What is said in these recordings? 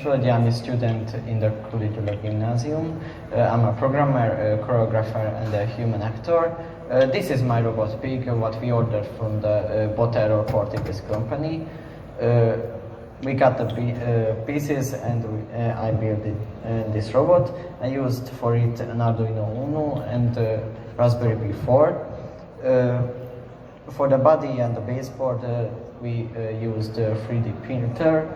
Völgyi, I'm a student in the Curricular Gymnasium. I'm a programmer, choreographer and a human actor. This is my robot pig, what we ordered from the Bot Portuguese company. We got the pieces and I built this robot. I used for it an Arduino Uno and Raspberry Pi 4. For the body and the baseboard, we used a 3D printer,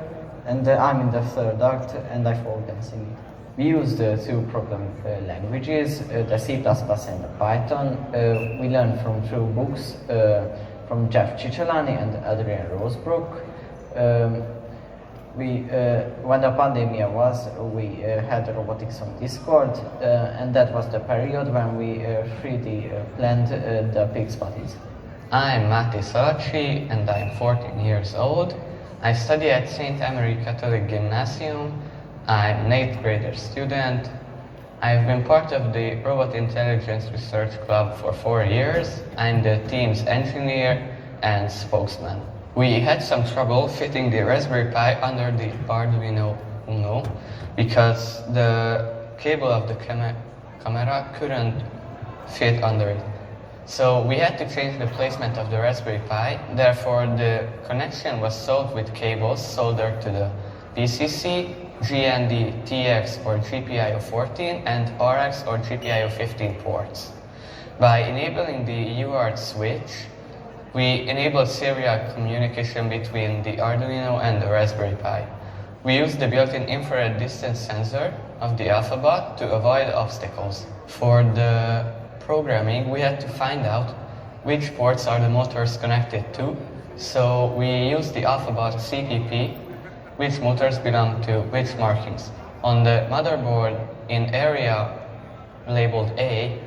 and I'm in the third act and I fall dancing it. We used two program languages, the C++ and the Python. We learned from two books from Jeff Cicciolani and Adrian Rosebrook. When the pandemic was, we had robotics on Discord, and that was the period when we 3D planned the pig's bodies. I'm Matti Salacsi and I'm 14 years old. I study at St. Emery Catholic Gymnasium. I'm an 8th grader student. I've been part of the Robot Intelligence Research Club for 4 years. I'm the team's engineer and spokesman. We had some trouble fitting the Raspberry Pi under the Arduino Uno because the cable of the camera couldn't fit under it. So we had to change the placement of the Raspberry Pi, therefore the connection was solved with cables soldered to the PCC, GND, TX or GPIO 14 and RX or GPIO 15 ports. By enabling the UART switch, we enabled serial communication between the Arduino and the Raspberry Pi. We used the built-in infrared distance sensor of the AlphaBot to avoid obstacles. For the programming, we had to find out which ports are the motors connected to, so we used the AlphaBot CPP, which motors belong to which markings. On the motherboard, in area labeled A,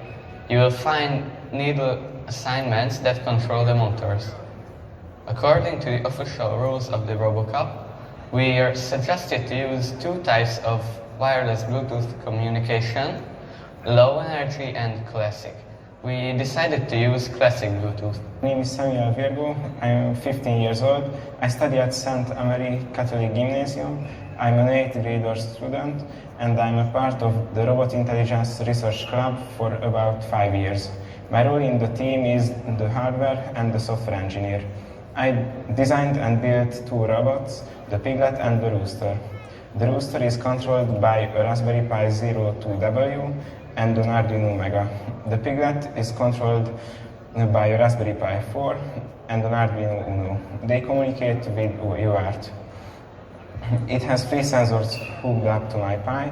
you will find needle assignments that control the motors. According to the official rules of the RoboCup, we are suggested to use two types of wireless Bluetooth communication, low energy and classic. We decided to use classic Bluetooth. My name is Samuel Virgo. I am 15 years old. I study at St. Emery Catholic Gymnasium. I'm an 8th grader student and I'm a part of the Robot Intelligence Research Club for about 5 years. My role in the team is the hardware and the software engineer. I designed and built two robots, the Piglet and the Rooster. The Rooster is controlled by a Raspberry Pi 02W and an Arduino Mega. The Piglet is controlled by a Raspberry Pi 4 and an Arduino Uno. They communicate with UART. It has three sensors hooked up to my Pi,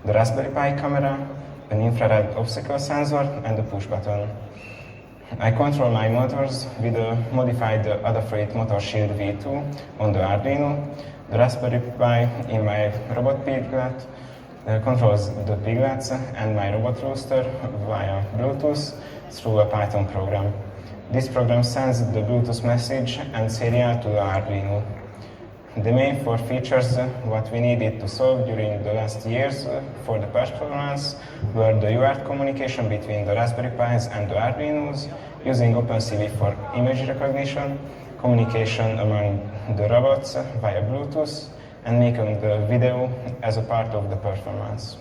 the Raspberry Pi camera, an infrared obstacle sensor and a push button. I control my motors with a modified Adafruit Motor Shield V2 on the Arduino. The Raspberry Pi in my robot piglet controls the piglets and my robot rooster via Bluetooth through a Python program. This program sends the Bluetooth message and serial to the Arduino. The main four features what we needed to solve during the last years for the performance were the UART communication between the Raspberry Pis and the Arduinos, using OpenCV for image recognition, communication among the robots via Bluetooth, and making the video as a part of the performance.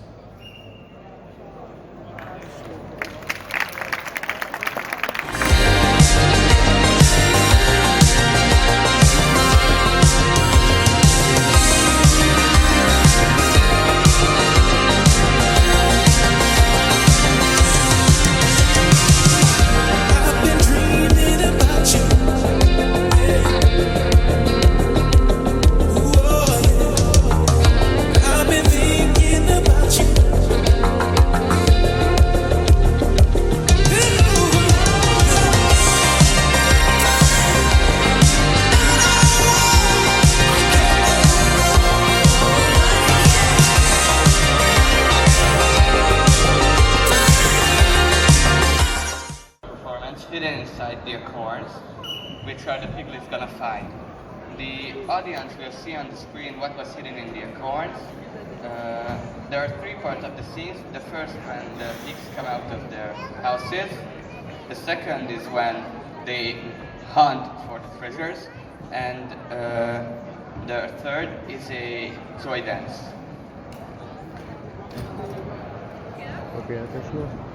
Hidden inside the acorns, which are the piglets gonna find. The audience will see on the screen what was hidden in the acorns. There are three parts of the scene. The first, when the pigs come out of their houses. The second is when they hunt for the treasures. And The third is a joy dance. Tökéletesnek.